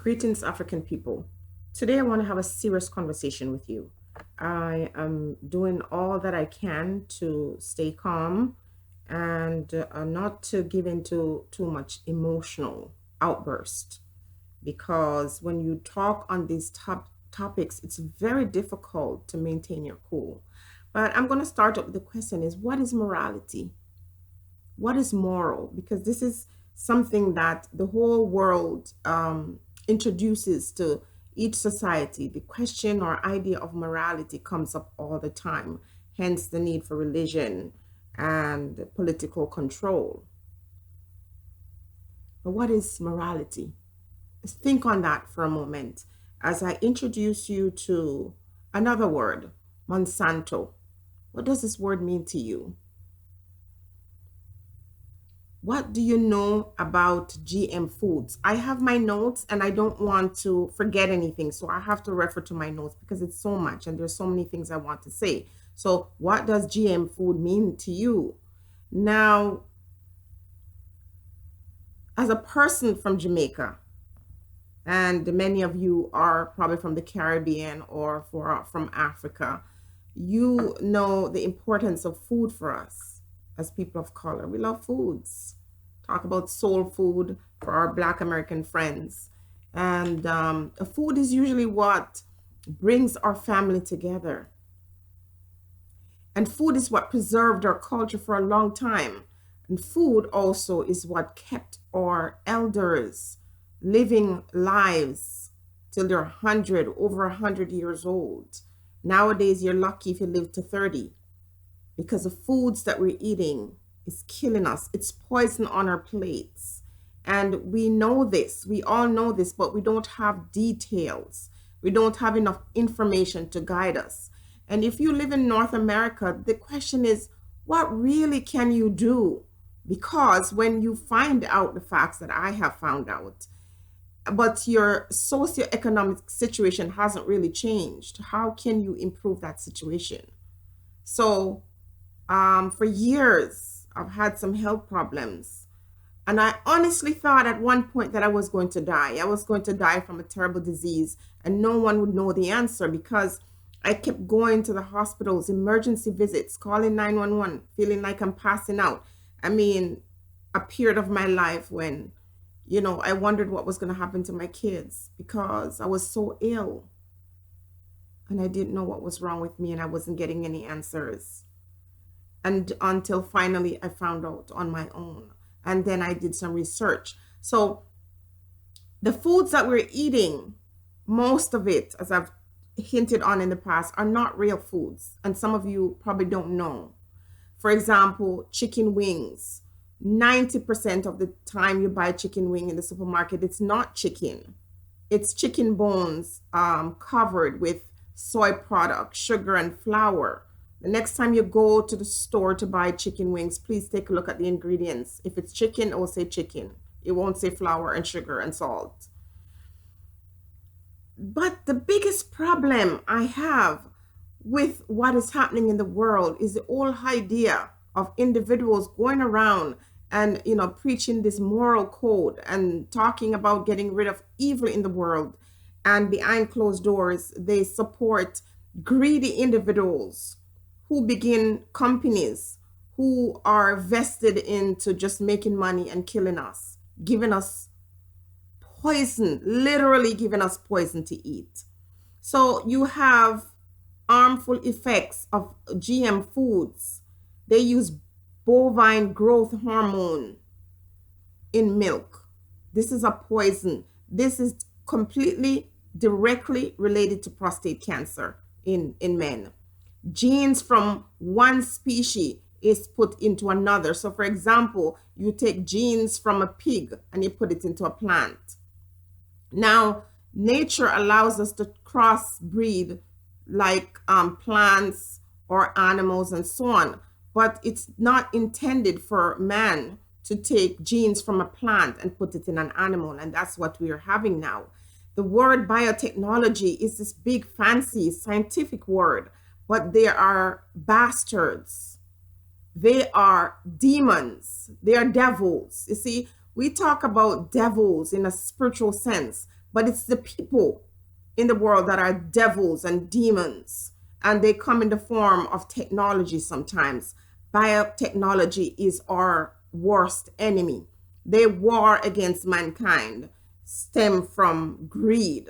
Greetings, African people. Today, I want to have a serious conversation with you. I am doing all that I can to stay calm and not to give into too much emotional outburst because when you talk on these topics, it's very difficult to maintain your cool. But I'm going to start up with the question is what is morality? What is moral? Because this is something that the whole world introduces to each society. The question or idea of morality comes up all the time, hence the need for religion and political control. But what is morality? Let's think on that for a moment as I introduce you to another word, Monsanto. What does this word mean to you? What do you know about GM foods? I have my notes and I don't want to forget anything. So I have to refer to my notes because it's so much and there's so many things I want to say. So, what does GM food mean to you? Now, as a person from Jamaica, and many of you are probably from the Caribbean or from Africa, you know the importance of food for us as people of color. We love foods. Talk about soul food for our Black American friends. And food is usually what brings our family together. And food is what preserved our culture for a long time. And food also is what kept our elders living lives till they're 100, over 100 years old. Nowadays, you're lucky if you live to 30 because the foods that we're eating is killing us. It's poison on our plates. And we know this. We all know this, but we don't have details. We don't have enough information to guide us. And if you live in North America, the question is, what really can you do? Because when you find out the facts that I have found out, but your socioeconomic situation hasn't really changed, how can you improve that situation? So, for years, I've had some health problems. And I honestly thought at one point that I was going to die. I was going to die from a terrible disease, and no one would know the answer because I kept going to the hospitals, emergency visits, calling 911, feeling like I'm passing out. I mean, a period of my life when, I wondered what was going to happen to my kids because I was so ill and I didn't know what was wrong with me and I wasn't getting any answers. And until finally I found out on my own. And then I did some research. So the foods that we're eating, most of it, as I've hinted on in the past, are not real foods. And some of you probably don't know. For example, chicken wings. 90% of the time you buy chicken wing in the supermarket, it's not chicken. It's chicken bones covered with soy products, sugar, and flour. The next time you go to the store to buy chicken wings, please take a look at the ingredients. If it's chicken, it will say chicken. It won't say flour and sugar and salt. But the biggest problem I have with what is happening in the world is the whole idea of individuals going around and preaching this moral code and talking about getting rid of evil in the world, and behind closed doors they support greedy individuals who begin companies who are vested into just making money and killing us, giving us poison, literally giving us poison to eat. So you have harmful effects of GM foods. They use bovine growth hormone in milk. This is a poison. This is completely directly related to prostate cancer in men. Genes from one species is put into another. So for example, you take genes from a pig and you put it into a plant. Now, nature allows us to crossbreed like plants or animals and so on, but it's not intended for man to take genes from a plant and put it in an animal, and that's what we are having now. The word biotechnology is this big fancy scientific word, but they are bastards. They are demons. They are devils. You see, we talk about devils in a spiritual sense, but it's the people in the world that are devils and demons, and they come in the form of technology sometimes. Biotechnology is our worst enemy. They war against mankind stem from greed.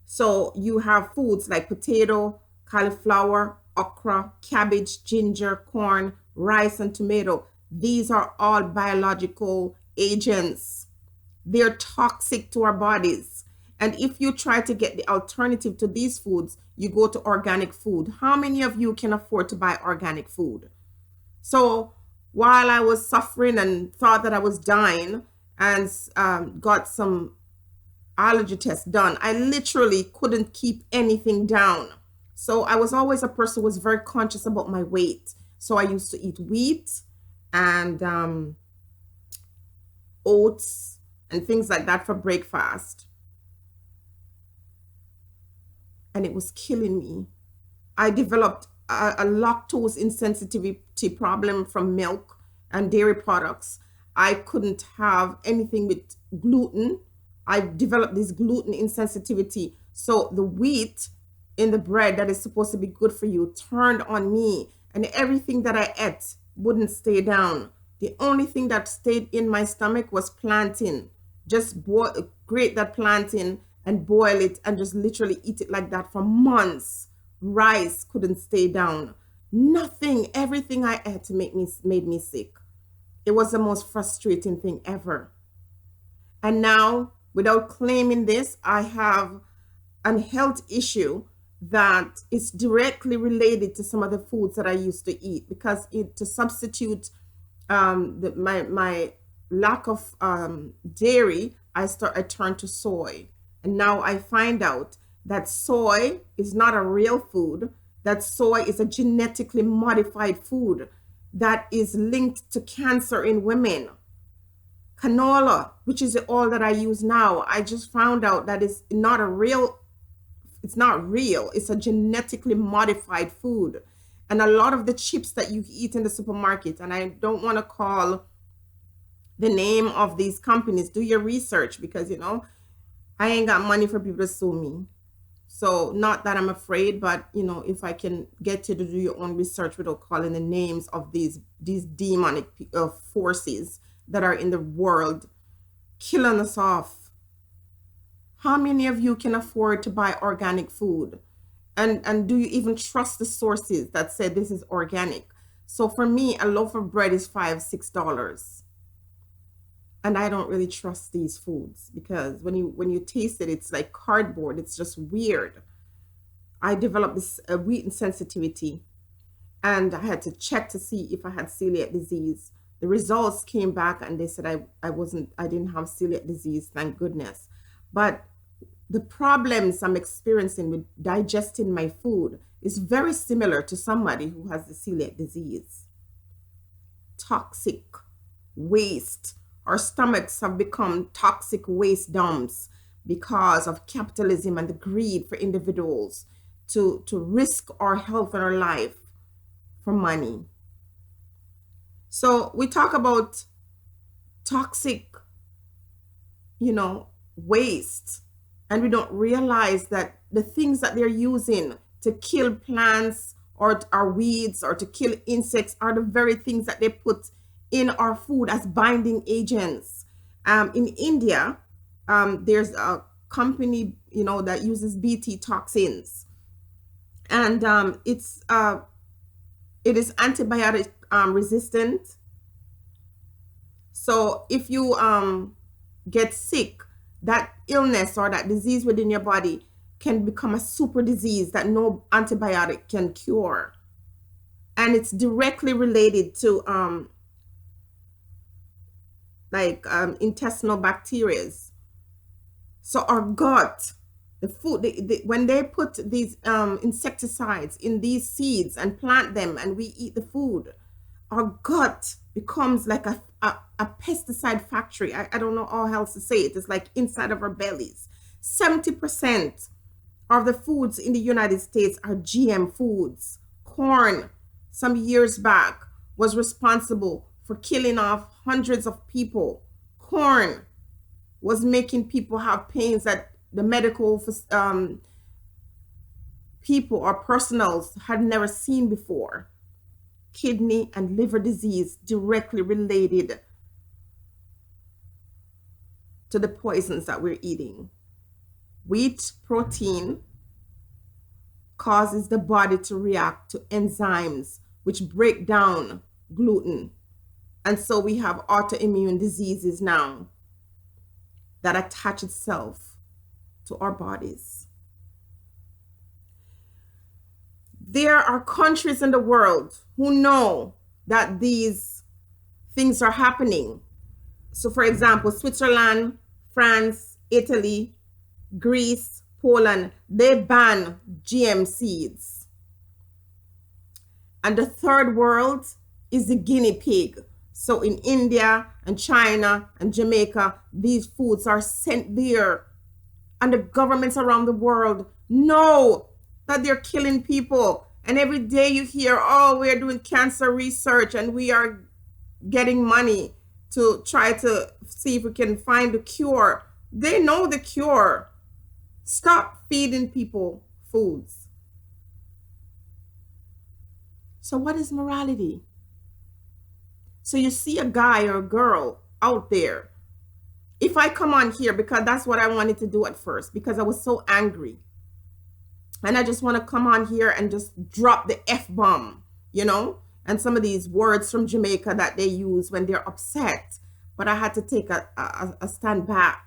So you have foods like potato, cauliflower, okra, cabbage, ginger, corn, rice, and tomato. These are all biological agents. They're toxic to our bodies. And if you try to get the alternative to these foods, you go to organic food. How many of you can afford to buy organic food? So while I was suffering and thought that I was dying and got some allergy test done, I literally couldn't keep anything down. So I was always a person who was very conscious about my weight. So I used to eat wheat and oats and things like that for breakfast. And it was killing me. I developed a lactose insensitivity problem from milk and dairy products. I couldn't have anything with gluten. I developed this gluten insensitivity. So the wheat in the bread that is supposed to be good for you turned on me, and everything that I ate wouldn't stay down. The only thing that stayed in my stomach was plantain. Just grate that plantain and boil it and just literally eat it like that for months. Rice couldn't stay down. Nothing, everything I ate made me sick. It was the most frustrating thing ever. And now, without claiming this, I have a health issue that is directly related to some of the foods that I used to eat, because to substitute my lack of dairy, I turned to soy. And now I find out that soy is not a real food, that soy is a genetically modified food that is linked to cancer in women. Canola, which is the oil that I use now, I just found out that it's not real. It's a genetically modified food. And a lot of the chips that you eat in the supermarket, and I don't want to call the name of these companies, do your research, because I ain't got money for people to sue me. So not that I'm afraid, but if I can get you to do your own research without calling the names of these demonic forces that are in the world killing us off. How many of you can afford to buy organic food? And do you even trust the sources that say this is organic? So for me, a loaf of bread is $5-6. And I don't really trust these foods, because when you taste it, it's like cardboard. It's just weird. I developed this wheat insensitivity, and I had to check to see if I had celiac disease. The results came back and they said I didn't have celiac disease, thank goodness. But the problems I'm experiencing with digesting my food is very similar to somebody who has the celiac disease. Toxic waste. Our stomachs have become toxic waste dumps because of capitalism and the greed for individuals to risk our health and our life for money. So we talk about toxic, waste, and we don't realize that the things that they're using to kill plants or our weeds or to kill insects are the very things that they put in our food as binding agents. In India, there's a company, that uses Bt toxins, and it is antibiotic resistant. So if you get sick, that illness or that disease within your body can become a super disease that no antibiotic can cure, and it's directly related to intestinal bacteria. So our gut, the food, when they put these insecticides in these seeds and plant them and we eat the food, our gut becomes like a pesticide factory. I don't know how else to say it. It's like inside of our bellies. 70% of the foods in the United States are GM foods. Corn, some years back, was responsible for killing off hundreds of people. Corn was making people have pains that the medical people or personals had never seen before. Kidney and liver disease directly related to the poisons that we're eating. Wheat protein causes the body to react to enzymes which break down gluten. And so we have autoimmune diseases now that attach itself to our bodies. There are countries in the world who know that these things are happening. So for example, Switzerland, France, Italy, Greece, Poland, they ban GM seeds. And the third world is the guinea pig. So in India and China and Jamaica, these foods are sent there. And the governments around the world know that they're killing people. And every day you hear, oh, we're doing cancer research and we are getting money to try to see if we can find a cure. They know the cure. Stop feeding people foods. So what is morality? So you see a guy or a girl out there. If I come on here, because that's what I wanted to do at first, because I was so angry. And I just want to come on here and just drop the F-bomb, you know, and some of these words from Jamaica that they use when they're upset. But I had to take a stand back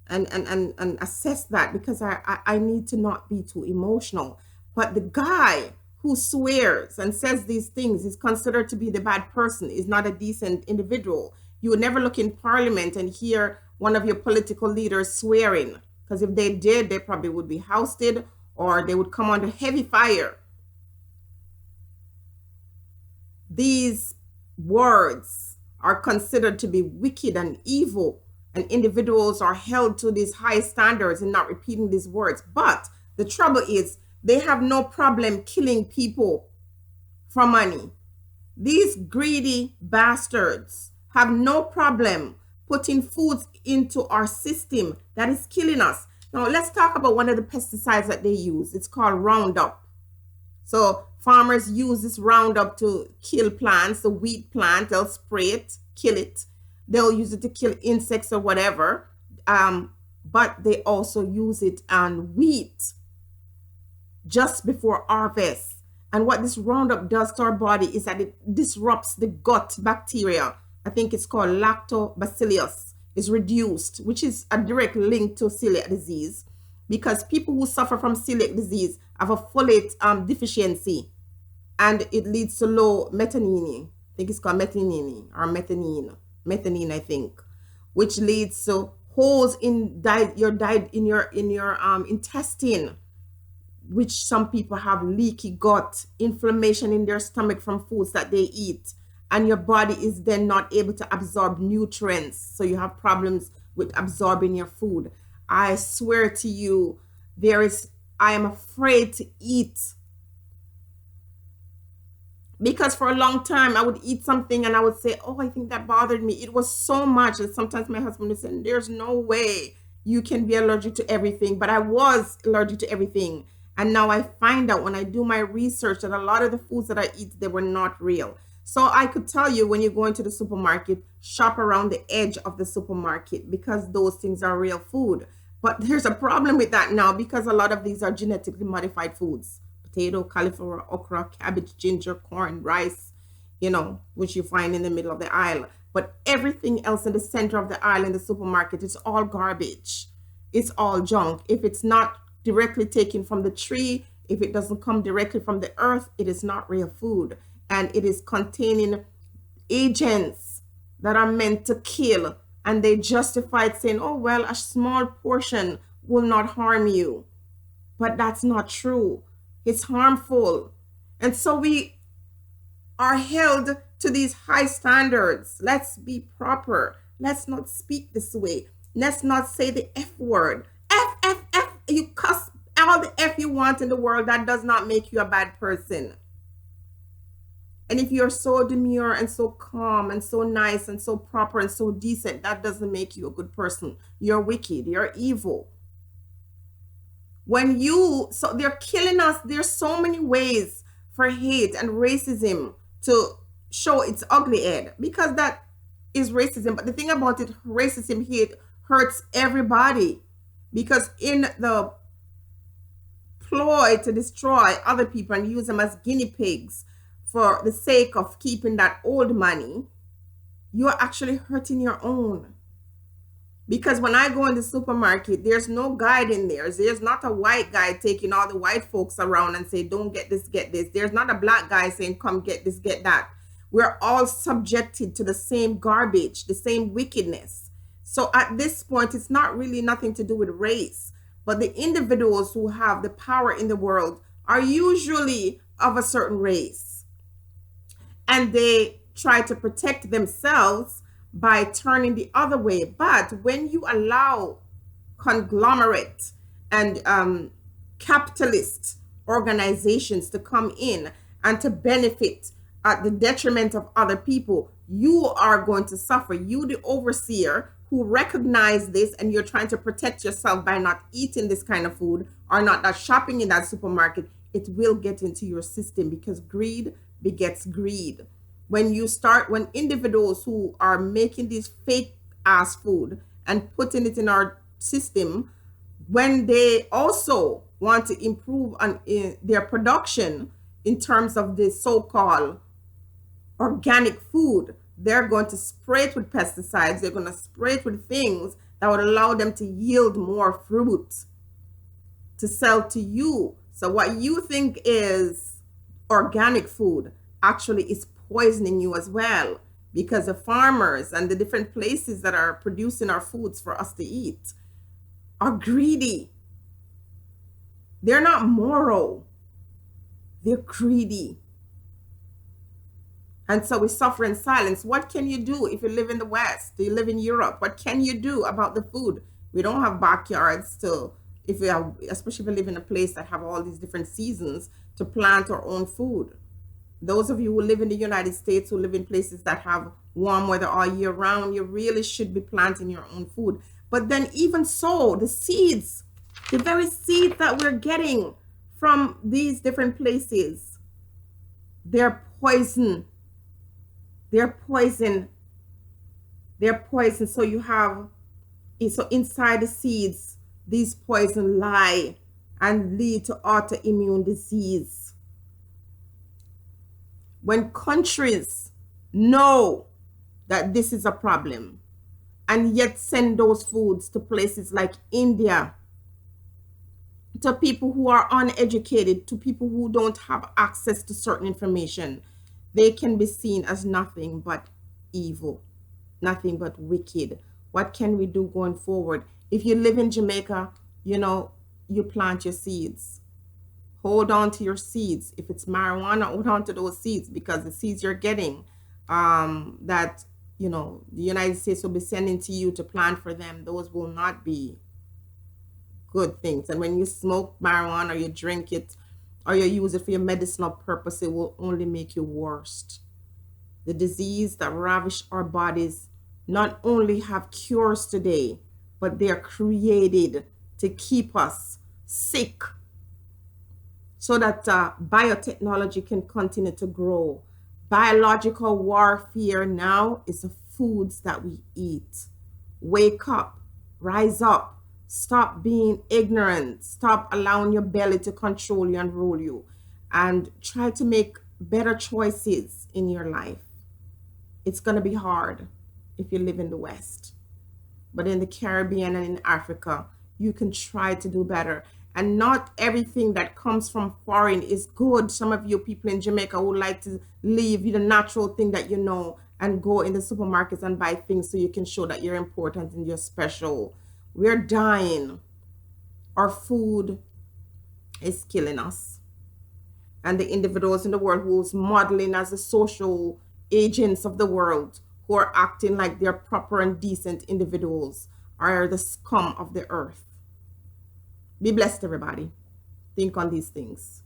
and assess that, because I need to not be too emotional. But the guy who swears and says these things is considered to be the bad person, is not a decent individual. You would never look in parliament and hear one of your political leaders swearing, because if they did, they probably would be ousted or they would come under heavy fire. These words are considered to be wicked and evil, and individuals are held to these high standards in not repeating these words. But the trouble is, they have no problem killing people for money. These greedy bastards have no problem putting foods into our system that is killing us. Now, let's talk about one of the pesticides that they use. It's called Roundup. So farmers use this Roundup to kill plants, the wheat plant. They'll spray it, kill it. They'll use it to kill insects or whatever. But they also use it on wheat just before harvest. And what this Roundup does to our body is that it disrupts the gut bacteria. I think it's called lactobacillus, is reduced, which is a direct link to celiac disease, because people who suffer from celiac disease have a folate deficiency, and it leads to low methionine. I think it's called methionine or methionine, I think, which leads to holes in your intestine, which some people have leaky gut, inflammation in their stomach from foods that they eat. And your body is then not able to absorb nutrients. So you have problems with absorbing your food. I swear to you, I am afraid to eat. Because for a long time, I would eat something and I would say, oh, I think that bothered me. It was so much that sometimes my husband would say, there's no way you can be allergic to everything. But I was allergic to everything. And now I find out when I do my research that a lot of the foods that I eat, they were not real. So I could tell you, when you go into the supermarket, shop around the edge of the supermarket, because those things are real food. But there's a problem with that now, because a lot of these are genetically modified foods. Potato, cauliflower, okra, cabbage, ginger, corn, rice, which you find in the middle of the aisle. But everything else in the center of the aisle in the supermarket, it's all garbage. It's all junk. If it's not directly taken from the tree, if it doesn't come directly from the earth, it is not real food. And it is containing agents that are meant to kill. And they justify it saying, oh, well, a small portion will not harm you. But that's not true. It's harmful. And so we are held to these high standards. Let's be proper. Let's not speak this way. Let's not say the F word. F, F, F. You cuss all the F you want in the world. That does not make you a bad person. And if you're so demure and so calm and so nice and so proper and so decent, that doesn't make you a good person. You're wicked. You're evil. So they're killing us. There's so many ways for hate and racism to show its ugly head, because that is racism. But the thing about it, racism, hate hurts everybody, because in the ploy to destroy other people and use them as guinea pigs for the sake of keeping that old money, you're actually hurting your own. Because when I go in the supermarket, there's no guide in there. There's not a white guy taking all the white folks around and say, don't get this, get this. There's not a black guy saying, come get this, get that. We're all subjected to the same garbage, the same wickedness. So at this point, it's not really nothing to do with race, but the individuals who have the power in the world are usually of a certain race, and they try to protect themselves by turning the other way. But when you allow conglomerate and capitalist organizations to come in and to benefit at the detriment of other people, you are going to suffer. You, the overseer, who recognize this, and you're trying to protect yourself by not eating this kind of food or not shopping in that supermarket, it will get into your system, because greed begets greed. When individuals who are making this fake ass food and putting it in our system, when they also want to improve on their production in terms of the so-called organic food, they're going to spray it with pesticides. They're going to spray it with things that would allow them to yield more fruit to sell to you. So what you think is organic food actually is poisoning you as well, because the farmers and the different places that are producing our foods for us to eat are greedy. They're not moral. They're greedy. And so we suffer in silence. What can you do if you live in the West? Do you live in Europe? What can you do about the food? We don't have backyards to, especially if you live in a place that have all these different seasons, to plant our own food. Those of you who live in the United States, who live in places that have warm weather all year round, you really should be planting your own food. But then even so, the seeds, the very seeds that we're getting from these different places, they're poison. They're poison. They're poison. So inside the seeds, these poison lie and lead to autoimmune disease. When countries know that this is a problem and yet send those foods to places like India, to people who are uneducated, to people who don't have access to certain information, they can be seen as nothing but evil, nothing but wicked. What can we do going forward? If you live in Jamaica, you plant your seeds. Hold on to your seeds. If it's marijuana, hold on to those seeds, because the seeds you're getting that the United States will be sending to you to plant for them, those will not be good things. And when you smoke marijuana, or you drink it, or you use it for your medicinal purpose, it will only make you worse. The disease that ravish our bodies not only have cures today, but they are created to keep us sick, so that biotechnology can continue to grow. Biological warfare now is the foods that we eat. Wake up, rise up, stop being ignorant, stop allowing your belly to control you and rule you, and try to make better choices in your life. It's going to be hard if you live in the West, but in the Caribbean and in Africa, you can try to do better. And not everything that comes from foreign is good. Some of you people in Jamaica would like to leave the natural thing that you know and go in the supermarkets and buy things so you can show that you're important and you're special. We're dying. Our food is killing us. And the individuals in the world who's modeling as the social agents of the world, who are acting like they're proper and decent individuals, are the scum of the earth. Be blessed, everybody. Think on these things.